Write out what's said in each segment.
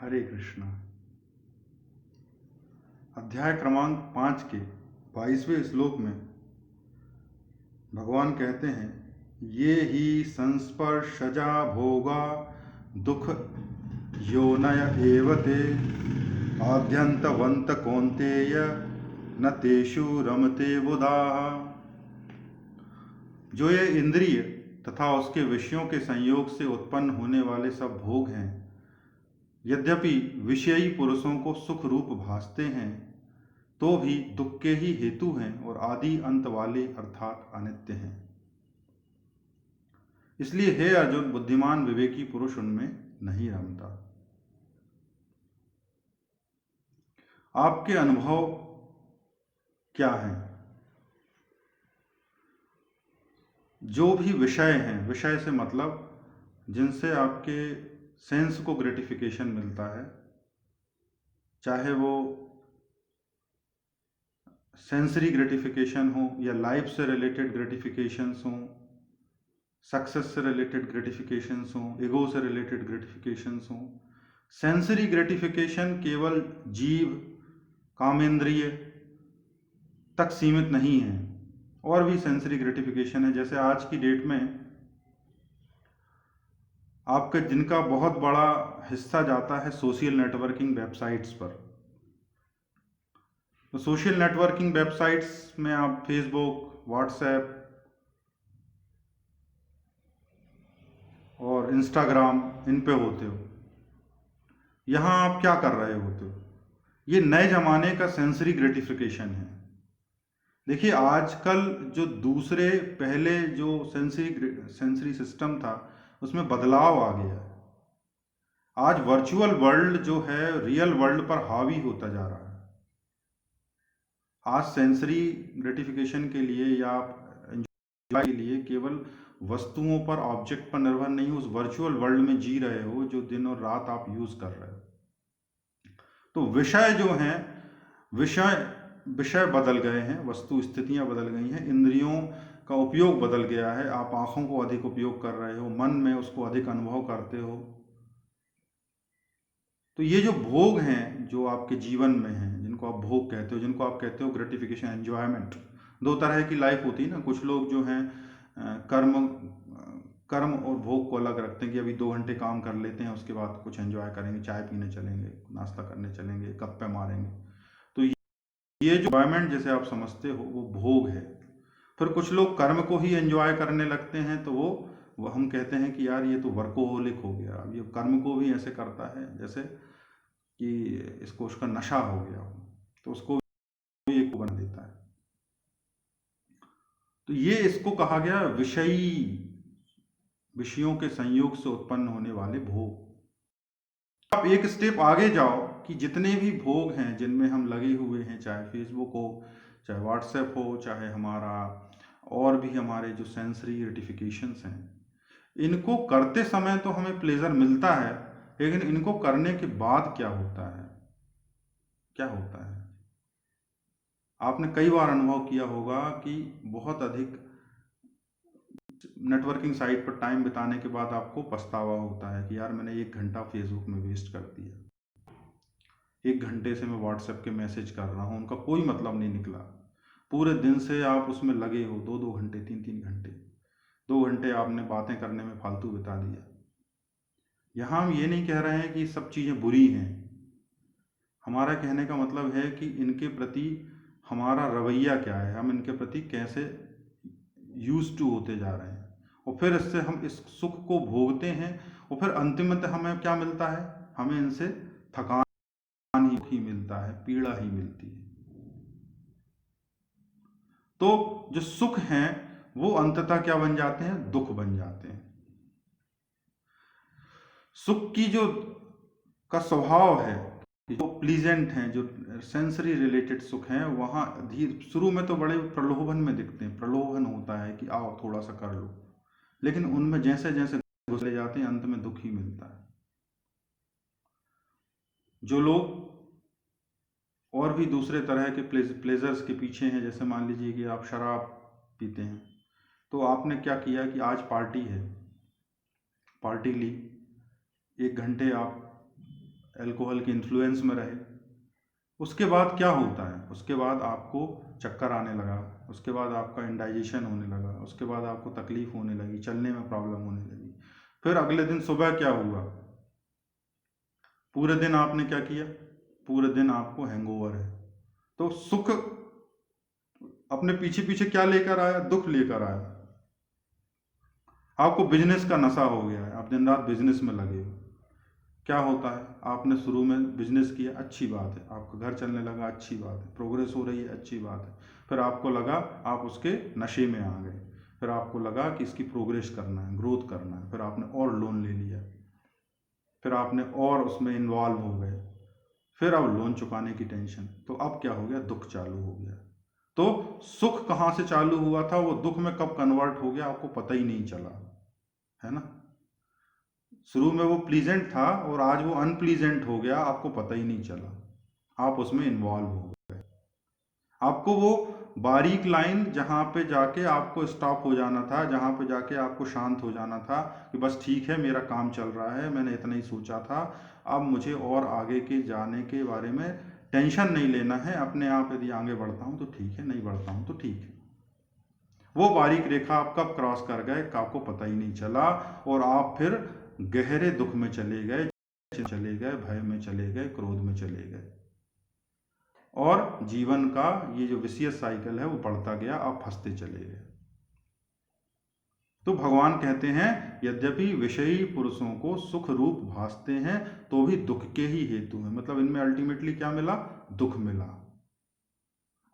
हरे कृष्णा। अध्याय क्रमांक 5 के 22वें श्लोक में भगवान कहते हैं, ये ही संस्पर्शजा भोगा दुख योनय एवते आद्यंतवंत कौन्तेय न तेषु रमते बुधाः। जो ये इंद्रिय तथा उसके विषयों के संयोग से उत्पन्न होने वाले सब भोग हैं, यद्यपि विषयी पुरुषों को सुख रूप भासते हैं, तो भी दुख के ही हेतु हैं और आदि अंत वाले अर्थात अनित्य हैं। इसलिए हे अर्जुन, बुद्धिमान विवेकी पुरुष उनमें नहीं रमता। आपके अनुभव क्या हैं? जो भी विषय हैं, विषय से मतलब जिनसे आपके सेंस को ग्रेटिफिकेशन मिलता है, चाहे वो सेंसरी ग्रेटिफिकेशन हो या लाइफ से रिलेटेड ग्रेटिफिकेशंस हों, सक्सेस से रिलेटेड ग्रेटिफिकेशंस हों, ईगो से रिलेटेड ग्रेटिफिकेशंस हों। सेंसरी ग्रेटिफिकेशन केवल जीव कामेंद्रिय तक सीमित नहीं है, और भी सेंसरी ग्रेटिफिकेशन है। जैसे आज की डेट में आपका जिनका बहुत बड़ा हिस्सा जाता है सोशल नेटवर्किंग वेबसाइट्स पर। तो सोशल नेटवर्किंग वेबसाइट्स में आप फेसबुक, व्हाट्सएप और इंस्टाग्राम इन पे होते हो। यहाँ आप क्या कर रहे होते हो? ये नए ज़माने का सेंसरी ग्रेटिफिकेशन है। देखिए, आजकल जो दूसरे पहले जो सेंसरी सिस्टम था, उसमें बदलाव आ गया है। आज वर्चुअल वर्ल्ड जो है रियल वर्ल्ड पर हावी होता जा रहा है। आज सेंसरी ग्रेटिफिकेशन के लिए या एंजॉय के लिए केवल वस्तुओं पर, ऑब्जेक्ट पर निर्भर नहीं, उस वर्चुअल वर्ल्ड में जी रहे हो जो दिन और रात आप यूज कर रहे हो। तो विषय जो हैं, विषय बदल गए हैं, वस्तु स्थितियां बदल गई हैं, इंद्रियों का उपयोग बदल गया है। आप आंखों को अधिक उपयोग कर रहे हो, मन में उसको अधिक अनुभव करते हो। तो ये जो भोग हैं जो आपके जीवन में हैं, जिनको आप भोग कहते हो, जिनको आप कहते हो ग्रेटिफिकेशन, एंजॉयमेंट, दो तरह की लाइफ होती है ना। कुछ लोग जो हैं कर्म और भोग को अलग रखते हैं कि अभी 2 घंटे काम कर लेते हैं, उसके बाद कुछ एंजॉय करेंगे, चाय पीने चलेंगे, नाश्ता करने चलेंगे, गप्पे मारेंगे। तो ये जो एंजॉयमेंट जैसे आप समझते हो वो भोग है। फिर कुछ लोग कर्म को ही एंजॉय करने लगते हैं, तो वो हम कहते हैं कि यार ये तो वर्कोहोलिक हो गया। अब ये कर्म को भी ऐसे करता है जैसे कि इसको उसका नशा हो गया हो, तो उसको भी एक बना देता है। तो ये इसको कहा गया विषयी, विषयों के संयोग से उत्पन्न होने वाले भोग। आप एक स्टेप आगे जाओ कि जितने भी भोग हैं जिनमें हम लगे हुए हैं, चाहे फेसबुक हो, चाहे व्हाट्सएप हो, चाहे हमारा और भी हमारे जो सेंसरी ग्रेटिफिकेशंस हैं, इनको करते समय तो हमें प्लेजर मिलता है, लेकिन इनको करने के बाद क्या होता है, क्या होता है? आपने कई बार अनुभव किया होगा कि बहुत अधिक नेटवर्किंग साइट पर टाइम बिताने के बाद आपको पछतावा होता है कि यार मैंने 1 घंटा फेसबुक में वेस्ट कर दिया, 1 घंटे से मैं व्हाट्सएप के मैसेज कर रहा हूँ, उनका कोई मतलब नहीं निकला। पूरे दिन से आप उसमें लगे हो, 2-2 घंटे, 3-3 घंटे, 2 घंटे आपने बातें करने में फालतू बिता दिया। यहाँ हम ये नहीं कह रहे हैं कि सब चीज़ें बुरी हैं। हमारा कहने का मतलब है कि इनके प्रति हमारा रवैया क्या है, हम इनके प्रति कैसे यूज टू होते जा रहे हैं, और फिर इससे हम इस सुख को भोगते हैं, और फिर अंतिमतः हमें क्या मिलता है? हमें इनसे थकान ही मिलता है, पीड़ा ही मिलती है। तो जो सुख हैं वो अंततः क्या बन जाते हैं? दुख बन जाते हैं। सुख की जो का स्वभाव है, जो प्लीजेंट हैं, जो सेंसरी रिलेटेड सुख हैं, वहाँ धीरे शुरू में तो बड़े प्रलोभन में दिखते हैं, प्रलोभन होता है कि आओ थोड़ा सा कर लो, लेकिन उनमें जैसे जैसे घुसले जाते हैं अंत में दुख ही मिलता है। जो लोग और भी दूसरे तरह के प्लेजर्स के पीछे हैं, जैसे मान लीजिए कि आप शराब पीते हैं, तो आपने क्या किया कि आज पार्टी है, पार्टी ली, 1 घंटे आप अल्कोहल के इन्फ्लुएंस में रहे। उसके बाद क्या होता है, उसके बाद आपको चक्कर आने लगा, उसके बाद आपका इंडाइजेशन होने लगा, उसके बाद आपको तकलीफ होने लगी, चलने में प्रॉब्लम होने लगी। फिर अगले दिन सुबह क्या हुआ, पूरे दिन आपने क्या किया, पूरे दिन आपको हैंगओवर है। तो सुख अपने पीछे पीछे क्या लेकर आया, दुख लेकर आया। आपको बिजनेस का नशा हो गया है, आप दिन रात बिजनेस में लगे हो। क्या होता है, आपने शुरू में बिजनेस किया, अच्छी बात है, आपका घर चलने लगा, अच्छी बात है, प्रोग्रेस हो रही है, अच्छी बात है। फिर आपको लगा आप उसके नशे में आ गए, फिर आपको लगा कि इसकी प्रोग्रेस करना है, ग्रोथ करना है, फिर आपने और लोन ले लिया, फिर आपने और उसमें इन्वॉल्व हो गए, फिर अब लोन चुकाने की टेंशन। तो अब क्या हो गया, दुख चालू हो गया। तो सुख कहाँ से चालू हुआ था, वो दुख में कब कन्वर्ट हो गया आपको पता ही नहीं चला, है ना। शुरू में वो प्लीजेंट था और आज वो अनप्लीजेंट हो गया, आपको पता ही नहीं चला, आप उसमें इन्वॉल्व हो गए। आपको वो बारीक लाइन जहाँ पे जाके आपको स्टॉप हो जाना था, जहाँ पे जाके आपको शांत हो जाना था कि बस ठीक है, मेरा काम चल रहा है, मैंने इतना ही सोचा था, अब मुझे और आगे के जाने के बारे में टेंशन नहीं लेना है, अपने आप यदि आगे बढ़ता हूँ तो ठीक है, नहीं बढ़ता हूँ तो ठीक है। वो बारीक रेखा आप कब क्रॉस कर गए आपको पता ही नहीं चला, और आप फिर गहरे दुख में चले गए, भय में चले गए, क्रोध में चले गए, और जीवन का ये जो विशियस साइकिल है वो बढ़ता गया, आप फंसते चले गए। तो भगवान कहते हैं यद्यपि विषयी पुरुषों को सुख रूप भासते हैं तो भी दुख के ही हेतु हैं, मतलब इनमें अल्टीमेटली क्या मिला, दुख मिला।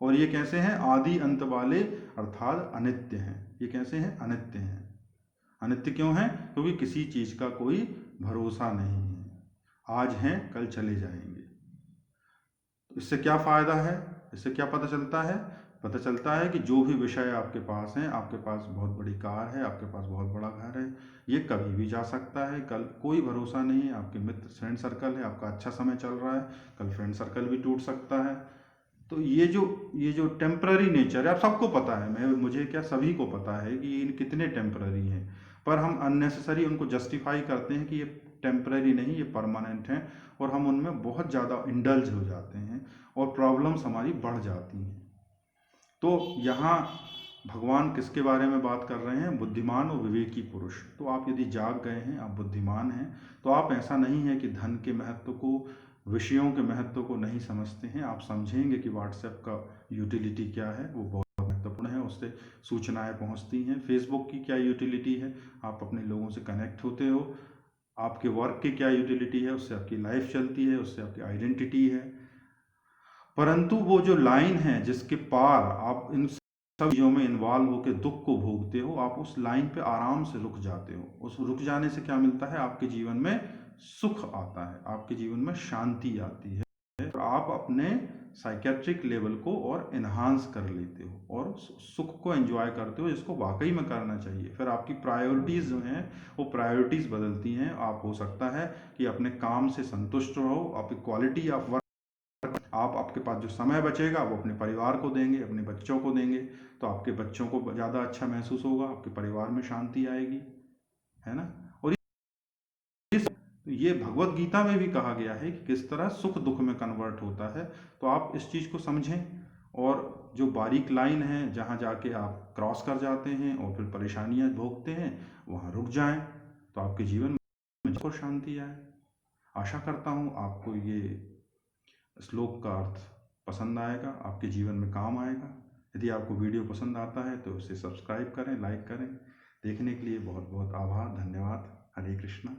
और ये कैसे हैं, आदि अंत वाले, अर्थात अनित्य हैं। ये कैसे हैं, अनित्य हैं। अनित्य क्यों हैं, क्योंकि किसी चीज का कोई भरोसा नहीं है, आज हैं कल चले जाएंगे। इससे क्या फायदा है, इससे क्या पता चलता है, पता चलता है कि जो भी विषय आपके पास हैं, आपके पास बहुत बड़ी कार है, आपके पास बहुत बड़ा घर है, ये कभी भी जा सकता है, कल कोई भरोसा नहीं है। आपके मित्र फ्रेंड सर्कल है, आपका अच्छा समय चल रहा है, कल फ्रेंड सर्कल भी टूट सकता है। तो ये जो टेम्पररी नेचर है, आप सबको पता है, मैं मुझे क्या सभी को पता है कि ये कितने टेम्पररी हैं, पर हम अननेसेसरी उनको जस्टिफाई करते हैं कि ये टेम्पररी नहीं, ये परमानेंट हैं, और हम उनमें बहुत ज़्यादा इंडल्ज हो जाते हैं और प्रॉब्लम्स हमारी बढ़ जाती हैं। तो यहाँ भगवान किसके बारे में बात कर रहे हैं, बुद्धिमान और विवेकी पुरुष। तो आप यदि जाग गए हैं, आप बुद्धिमान हैं, तो आप ऐसा नहीं है कि धन के महत्व को, विषयों के महत्व को नहीं समझते हैं। आप समझेंगे कि व्हाट्सएप का यूटिलिटी क्या है, वो बहुत महत्वपूर्ण है, उससे सूचनाएं पहुंचती हैं। फेसबुक की क्या यूटिलिटी है, आप अपने लोगों से कनेक्ट होते हो। आपके वर्क की क्या यूटिलिटी है, उससे आपकी लाइफ चलती है, उससे आपकी आइडेंटिटी है। परंतु वो जो लाइन है जिसके पार आप इन सब चीज़ों में इन्वॉल्व होकर दुख को भोगते हो, आप उस लाइन पे आराम से रुक जाते हो। उस रुक जाने से क्या मिलता है, आपके जीवन में सुख आता है, आपके जीवन में शांति आती है, और आप अपने साइकेट्रिक लेवल को और इन्हांस कर लेते हो और सुख को एंजॉय करते हो, जिसको वाकई में करना चाहिए। फिर आपकी प्रायोरिटीज़ जो हैं वो प्रायोरिटीज़ बदलती हैं। आप हो सकता है कि अपने काम से संतुष्ट रहो, आपकी क्वालिटी ऑफ वर्क, आप आपके पास जो समय बचेगा वो अपने परिवार को देंगे, अपने बच्चों को देंगे, तो आपके बच्चों को ज़्यादा अच्छा महसूस होगा, आपके परिवार में शांति आएगी, है ना। और ये भगवत गीता में भी कहा गया है कि किस तरह सुख दुख में कन्वर्ट होता है। तो आप इस चीज़ को समझें, और जो बारीक लाइन है जहाँ जाके आप क्रॉस कर जाते हैं और फिर परेशानियाँ भोगते हैं, वहाँ रुक जाएं, तो आपके जीवन में शांति आए। आशा करता हूँ आपको ये श्लोक का अर्थ पसंद आएगा, आपके जीवन में काम आएगा। यदि आपको वीडियो पसंद आता है तो उसे सब्सक्राइब करें, लाइक करें। देखने के लिए बहुत बहुत आभार, धन्यवाद। हरे कृष्णा।